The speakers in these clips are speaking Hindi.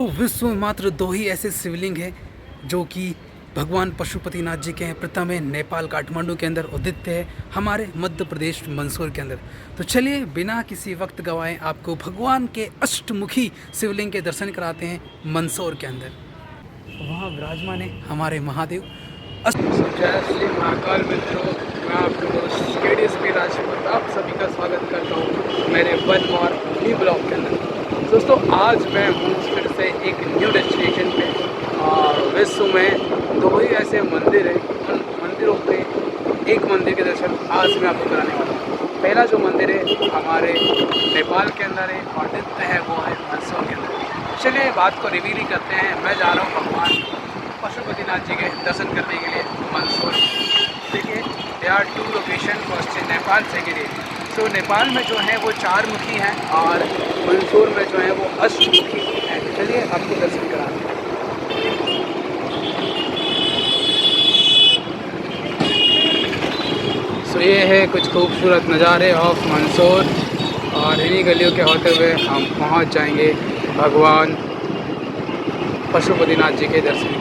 तो विश्व में मात्र दो ही ऐसे शिवलिंग हैं जो कि भगवान पशुपतिनाथ जी के हैं। प्रथम है नेपाल काठमांडू के अंदर, और द्वितीय है हमारे मध्य प्रदेश मंदसौर के अंदर। तो चलिए बिना किसी वक्त गवाए आपको भगवान के अष्टमुखी शिवलिंग के दर्शन कराते हैं मंदसौर के अंदर। वहाँ विराजमान है हमारे महादेव। जय श्री महाकाल मित्रों, मैं आपको KDSP राजपूत आप सभी का स्वागत करता हूँ मेरे वन और न्यू ब्लॉग के अंदर। दोस्तों आज मैं हूँ फिर से एक न्यू डेस्टिनेशन पे, और विश्व में दो ही ऐसे मंदिर हैं। उन मंदिरों पे एक मंदिर के दर्शन आज मैं आपको कराने वाला हूँ। पहला जो मंदिर है हमारे नेपाल के अंदर है, और द्वितीय है वो है मंदसौर के अंदर। चलिए बात को रिवील ही करते हैं। मैं जा रहा हूँ भगवान पशुपतिनाथ जी के दर्शन करने के लिए मंदसौर। देखिए they are two location, first है नेपाल, सेकेंड है। सो नेपाल में जो है वो चार मुखी हैं और मंदसौर में जो है वो अष्टमुखी है। चलिए आपको दर्शन कराते हैं। सो ये है कुछ खूबसूरत नज़ारे ऑफ मंदसौर, और इन्हीं गलियों के होते हुए हम पहुंच जाएंगे भगवान पशुपतिनाथ जी के दर्शन।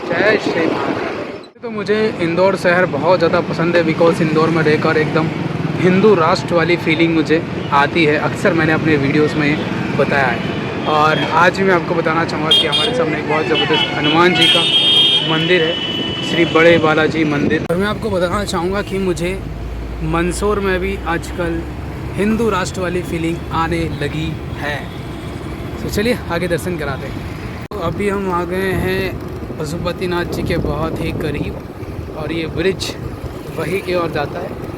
जय श्री महाकाल। तो मुझे इंदौर शहर बहुत ज़्यादा पसंद है, बिकॉज इंदौर में रहकर एकदम हिंदू राष्ट्र वाली फीलिंग मुझे आती है। अक्सर मैंने अपने वीडियोस में बताया है, और आज भी मैं आपको बताना चाहूँगा कि हमारे सामने एक बहुत ज़बरदस्त हनुमान जी का मंदिर है, श्री बड़े बालाजी मंदिर। और मैं आपको बताना चाहूँगा कि मुझे मंदसौर में भी आजकल हिंदू राष्ट्र वाली फीलिंग आने लगी है। तो चलिए आगे दर्शन कराते हैं। तो अभी हम आ गए हैं पशुपतिनाथ जी के बहुत ही करीब, और ये ब्रिज वही की ओर जाता है।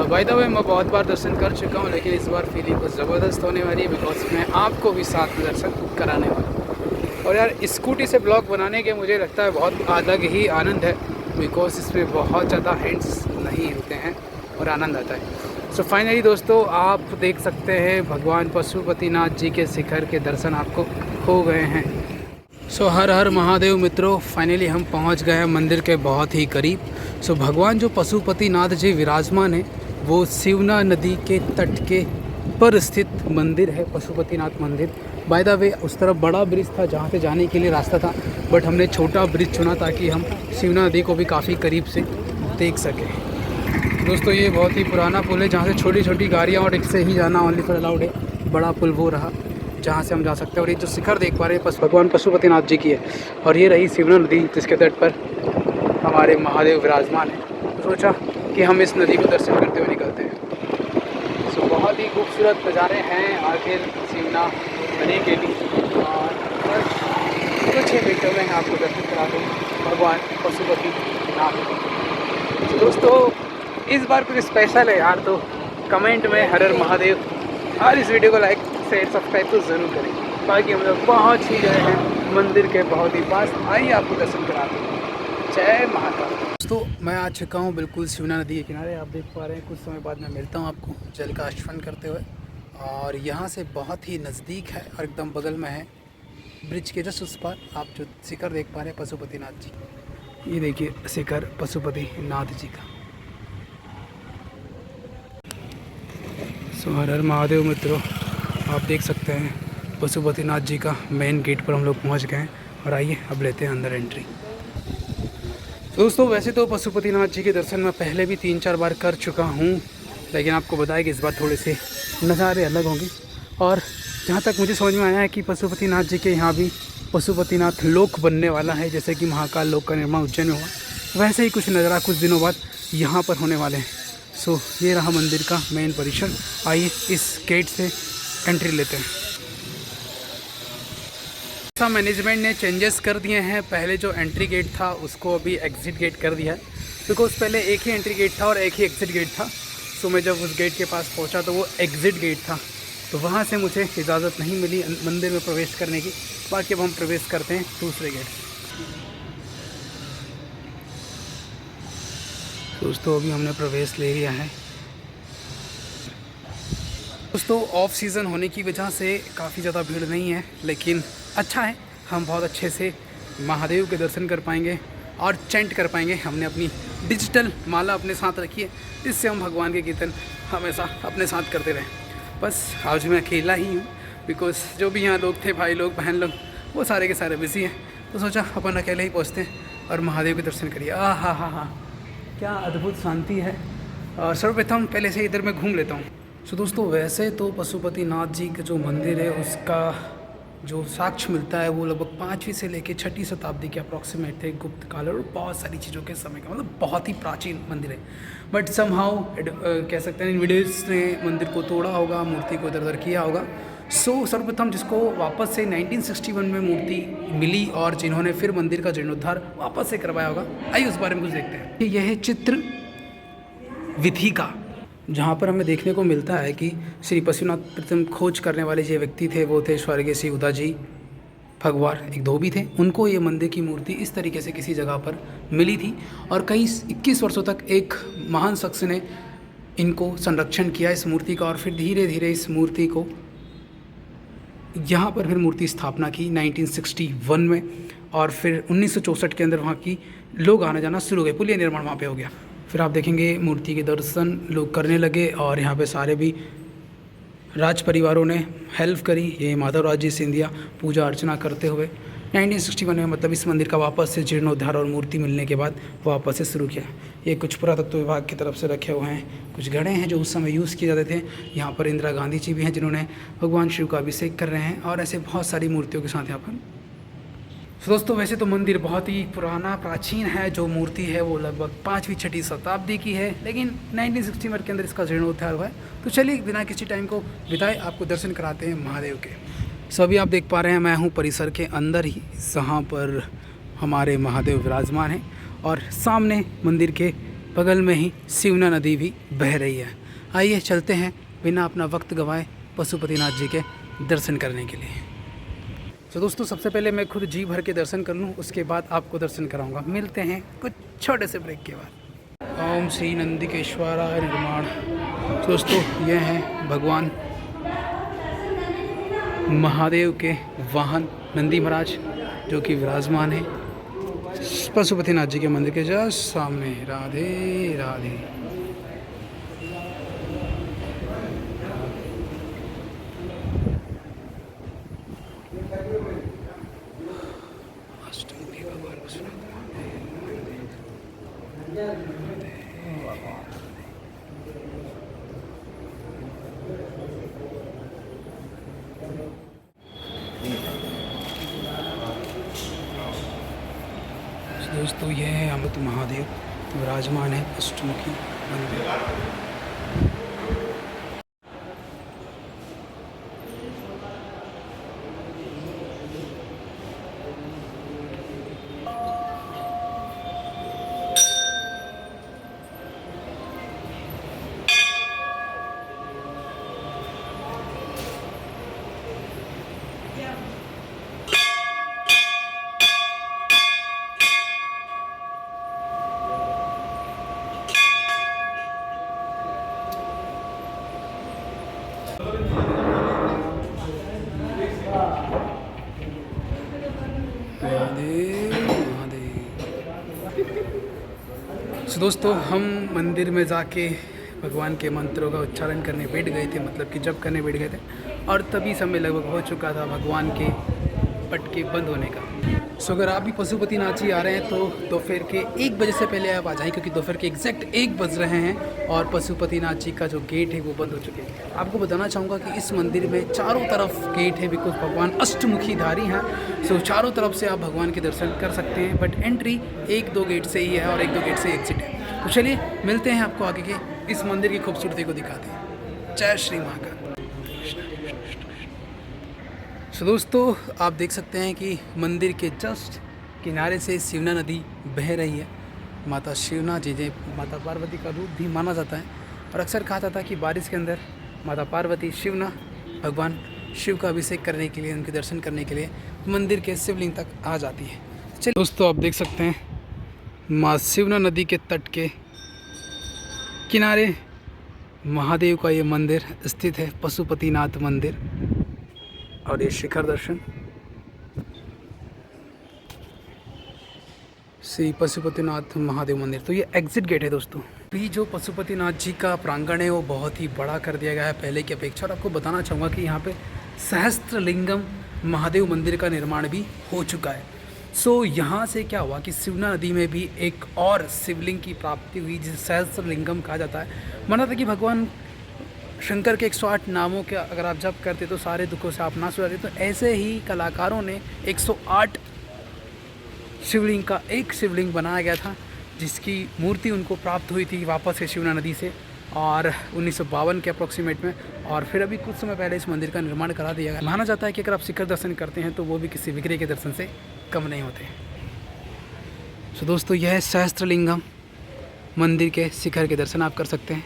बाय द वे मैं बहुत बार दर्शन कर चुका हूँ, लेकिन इस बार फीलिंग कुछ ज़बरदस्त होने वाली है, बिकॉज मैं आपको भी साथ में दर्शन कराने वाला हूँ। और यार स्कूटी से ब्लॉग बनाने के मुझे लगता है बहुत अलग ही आनंद है, बिकॉज इसमें बहुत ज़्यादा हैंड्स नहीं होते हैं और आनंद आता है। सो फाइनली दोस्तों आप देख सकते हैं भगवान पशुपतिनाथ जी के शिखर के दर्शन आपको हो गए हैं। सो हर हर महादेव मित्रों, फाइनली हम पहुंच गए हैं मंदिर के बहुत ही करीब। सो भगवान जो पशुपतिनाथ जी विराजमान है वो शिवना नदी के तट के पर स्थित मंदिर है, पशुपतिनाथ मंदिर। बाय द वे उस तरफ बड़ा ब्रिज था जहां से जाने के लिए रास्ता था, बट हमने छोटा ब्रिज चुना ताकि हम शिवना नदी को भी काफ़ी करीब से देख सकें। दोस्तों ये बहुत ही पुराना पुल है जहाँ से छोटी छोटी गाड़ियाँ और रिक्शे ही जाना ओनली फॉर अलाउड है। बड़ा पुल वो रहा जहाँ से हम जा सकते हैं। और ये जो शिखर देख पा रहे हैं भगवान पशुपतिनाथ जी की है, और ये रही शिवना नदी जिसके तट पर हमारे महादेव विराजमान है। तो सोचा कि हम इस नदी को दर्शन करते हुए निकलते हैं। सो बहुत ही खूबसूरत नज़ारे हैं आखिर शिवना नदी के लिए, और बस कुछ ही मिनटों में आपको दर्शन करा दूँ भगवान पशुपतिनाथ। तो दोस्तों इस बार कुछ स्पेशल है यार, तो कमेंट में हर हर महादेव और इस वीडियो को लाइक शेयर सब्सक्राइब तो ज़रूर करें। बाकी हम लोग पहुँच ही गए हैं मंदिर के बहुत ही पास। आइए आपको दर्शन कराते हैं। जय महाकाल। दोस्तों मैं आ चुका हूँ बिल्कुल शिवना नदी के किनारे। आप देख पा रहे हैं कुछ समय बाद मैं मिलता हूँ आपको जल का आचमन करते हुए, और यहाँ से बहुत ही नज़दीक है और एकदम बगल में है ब्रिज के जस्ट उस पर आप जो शिखर देख पा रहे हैं पशुपतिनाथ जी। ये देखिए शिखर पशुपतिनाथ जी का। सो हर हर महादेव मित्रों, आप देख सकते हैं पशुपतिनाथ जी का मेन गेट पर हम लोग पहुंच गए हैं, और आइए अब लेते हैं अंदर एंट्री। दोस्तों वैसे तो पशुपतिनाथ जी के दर्शन मैं पहले भी 3-4 बार कर चुका हूं, लेकिन आपको बताया कि इस बार थोड़े से नज़ारे अलग होंगे। और जहां तक मुझे समझ में आया है कि पशुपतिनाथ जी के यहाँ भी पशुपतिनाथ लोक बनने वाला है, जैसे कि महाकाल लोक का निर्माण उज्जैन में हुआ, वैसे ही कुछ नज़ारा कुछ दिनों बाद यहाँ पर होने वाले हैं। सो ये रहा मंदिर का मेन परिसर। आइए इस गेट से एंट्री लेते हैं। ऐसा मैनेजमेंट ने चेंजेस कर दिए हैं, पहले जो एंट्री गेट था उसको अभी एग्ज़िट गेट कर दिया है, बिकॉज पहले एक ही एंट्री गेट था और एक ही एग्ज़िट गेट था। सो मैं जब उस गेट के पास पहुंचा तो वो एग्ज़िट गेट था, तो वहां से मुझे इजाज़त नहीं मिली मंदिर में प्रवेश करने की। बाकी अब हम प्रवेश करते हैं दूसरे गेट से। दोस्तों अभी हमने प्रवेश ले लिया है। दोस्तों ऑफ सीज़न होने की वजह से काफ़ी ज़्यादा भीड़ नहीं है, लेकिन अच्छा है, हम बहुत अच्छे से महादेव के दर्शन कर पाएंगे और चैंट कर पाएंगे। हमने अपनी डिजिटल माला अपने साथ रखी है, जिससे हम भगवान के कीर्तन हमेशा अपने साथ करते रहें। बस आज मैं अकेला ही हूँ, बिकॉज जो भी यहाँ लोग थे, भाई लोग, बहन लोग, वो सारे के सारे बिजी हैं। तो सोचा अपन अकेले ही पहुँचते हैं और महादेव के दर्शन करिए। हाँ, क्या अद्भुत शांति है। सर्वप्रथम पहले से इधर मैं घूम लेता हूँ। सो दोस्तों, वैसे तो पशुपतिनाथ जी का जो मंदिर है उसका जो साक्ष्य मिलता है वो लगभग 5वीं से लेकर 6वीं शताब्दी के अप्रॉक्सीमेट थे, गुप्त काल और बहुत सारी चीज़ों के समय का, मतलब बहुत ही प्राचीन मंदिर है। बट समहाउ कह सकते हैं इन्वेडर्स ने मंदिर को तोड़ा होगा, मूर्ति को इधर उधर किया होगा। सो सर्वप्रथम जिसको वापस से 1961 में मूर्ति मिली और जिन्होंने फिर मंदिर का जीर्णोद्धार वापस से करवाया होगा, आइए उस बारे में कुछ देखते हैं। यह है चित्र विधि का, जहाँ पर हमें देखने को मिलता है कि श्री पशुपतिनाथ प्रथम खोज करने वाले जो व्यक्ति थे वो थे स्वर्गीय श्री उदाजी भगवान, एक धोबी थे। उनको ये मंदिर की मूर्ति इस तरीके से किसी जगह पर मिली थी और कई 21 वर्षों तक एक महान शख्स ने इनको संरक्षण किया इस मूर्ति का, और फिर धीरे धीरे इस मूर्ति को यहाँ पर फिर मूर्ति स्थापना की 1961 में, और फिर 1964 के अंदर वहाँ की लोग आना जाना शुरू हो गए, पुलिया निर्माण वहाँ पे हो गया। फिर आप देखेंगे मूर्ति के दर्शन लोग करने लगे और यहाँ पे सारे भी राज परिवारों ने हेल्प करी। ये माधवराज जी सिंधिया पूजा अर्चना करते हुए 1961 में, मतलब इस मंदिर का वापस से जीर्णोद्धार और मूर्ति मिलने के बाद वापस से शुरू किया। ये कुछ पुरातत्व विभाग की तरफ से रखे हुए हैं, कुछ घड़े हैं जो उस समय यूज़ किए जाते थे। यहाँ पर इंदिरा गांधी जी भी हैं जिन्होंने भगवान शिव का अभिषेक कर रहे हैं, और ऐसे बहुत सारी मूर्तियों के साथ यहाँ पर। तो दोस्तों, वैसे तो मंदिर बहुत ही पुराना प्राचीन है। जो मूर्ति है वो लगभग 5वीं-6वीं शताब्दी की है, लेकिन 1961 के अंदर इसका जीर्णोद्धार हुआ है। तो चलिए बिना किसी टाइम को बिताए आपको दर्शन कराते हैं महादेव के। सभी आप देख पा रहे हैं मैं हूँ परिसर के अंदर ही, जहाँ पर हमारे महादेव विराजमान हैं, और सामने मंदिर के बगल में ही शिवना नदी भी बह रही है। आइए चलते हैं बिना अपना वक्त गंवाए पशुपतिनाथ जी के दर्शन करने के लिए। तो दोस्तों, सबसे पहले मैं खुद जी भर के दर्शन कर लूँ, उसके बाद आपको दर्शन कराऊंगा। मिलते हैं कुछ छोटे से ब्रेक के बाद। ओम श्री नंदिकेश्वराय निर्माण। तो दोस्तों, यह हैं भगवान महादेव के वाहन नंदी महाराज, जो कि विराजमान है पशुपतिनाथ जी के मंदिर के जस्ट सामने। राधे राधे। दोस्तों, यह है अमृत महादेव विराजमान है अष्टमुखी मंदिर। तो दोस्तों, हम मंदिर में जाके भगवान के मंत्रों का उच्चारण करने बैठ गए थे, मतलब कि जप करने बैठ गए थे, और तभी समय लगभग हो चुका था भगवान के पट के बंद होने का। सो अगर आप भी पशुपतिनाथ जी आ रहे हैं तो दोपहर के 1 बजे से पहले आप आ जाएं, क्योंकि दोपहर के एग्जैक्ट 1 बज रहे हैं और पशुपतिनाथ जी का जो गेट है वो बंद हो चुके हैं। आपको बताना चाहूँगा कि इस मंदिर में चारों तरफ गेट है, बिकॉज भगवान अष्टमुखी धारी हैं। सो चारों तरफ से आप भगवान के दर्शन कर सकते हैं, बट एंट्री 1-2 गेट से ही है और 1-2 गेट से एग्जिट है। तो चलिए मिलते हैं आपको आगे के इस मंदिर की खूबसूरती को दिखाते हैं। जय श्री महाकाल। सो दोस्तों, आप देख सकते हैं कि मंदिर के जस्ट किनारे से शिवना नदी बह रही है। माता शिवना जिन्हें माता पार्वती का रूप भी माना जाता है, और अक्सर कहा जाता है कि बारिश के अंदर माता पार्वती शिवना भगवान शिव का अभिषेक करने के लिए, उनके दर्शन करने के लिए मंदिर के शिवलिंग तक आ जाती है। चलिए दोस्तों, आप देख सकते हैं माँ शिवना नदी के तट के किनारे महादेव का ये मंदिर स्थित है, पशुपतिनाथ मंदिर, और ये शिखर दर्शन श्री पशुपतिनाथ महादेव मंदिर। तो ये एग्जिट गेट है दोस्तों। अभी जो पशुपतिनाथ जी का प्रांगण है वो बहुत ही बड़ा कर दिया गया है पहले की अपेक्षा, और आपको बताना चाहूँगा कि यहाँ पे सहस्त्रलिंगम महादेव मंदिर का निर्माण भी हो चुका है। सो यहाँ से क्या हुआ कि शिवना नदी में भी एक और शिवलिंग की प्राप्ति हुई जिसे सहस्त्रलिंगम कहा जाता है। माना था कि भगवान शंकर के 108 नामों के अगर आप जप करते तो सारे दुखों से आप नाश हो जाते। तो ऐसे ही कलाकारों ने 108 शिवलिंग का एक शिवलिंग बनाया गया था जिसकी मूर्ति उनको प्राप्त हुई थी वापस से शिवना नदी से, और 1952 के अप्रोक्सीमेट में। और फिर अभी कुछ समय पहले इस मंदिर का निर्माण करा दिया गया। माना जाता है कि अगर आप शिखर दर्शन करते हैं तो वो भी किसी विग्रह के दर्शन से कम नहीं होते। तो दोस्तों यह सहस्त्रलिंगम मंदिर के शिखर के दर्शन आप कर सकते हैं।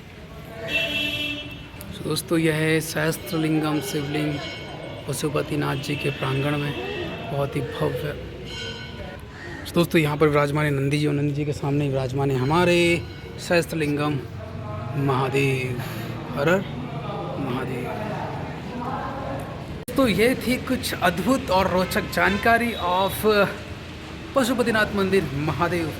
तो दोस्तों यह है सहस्त्रलिंगम शिवलिंग पशुपतिनाथ जी के प्रांगण में, बहुत ही भव्य। तो दोस्तों यहाँ पर विराजमान है नंदी जी, और नंदी जी के सामने विराजमान है हमारे सहस्त्रलिंगम महादेव। हर हर महादेव। तो ये थी कुछ अद्भुत और रोचक जानकारी ऑफ पशुपतिनाथ मंदिर महादेव।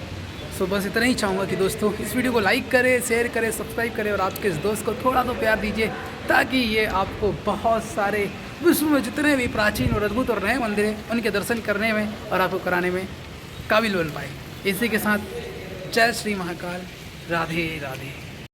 सो बस इतना ही चाहूँगा कि दोस्तों इस वीडियो को लाइक करें, शेयर करें, सब्सक्राइब करें और आपके इस दोस्त को थोड़ा तो प्यार दीजिए ताकि ये आपको बहुत सारे विश्व में जितने भी प्राचीन और अद्भुत और नए मंदिर हैं उनके दर्शन करने में और आपको कराने में काबिल बन पाए। इसी के साथ जय श्री महाकाल, राधे राधे।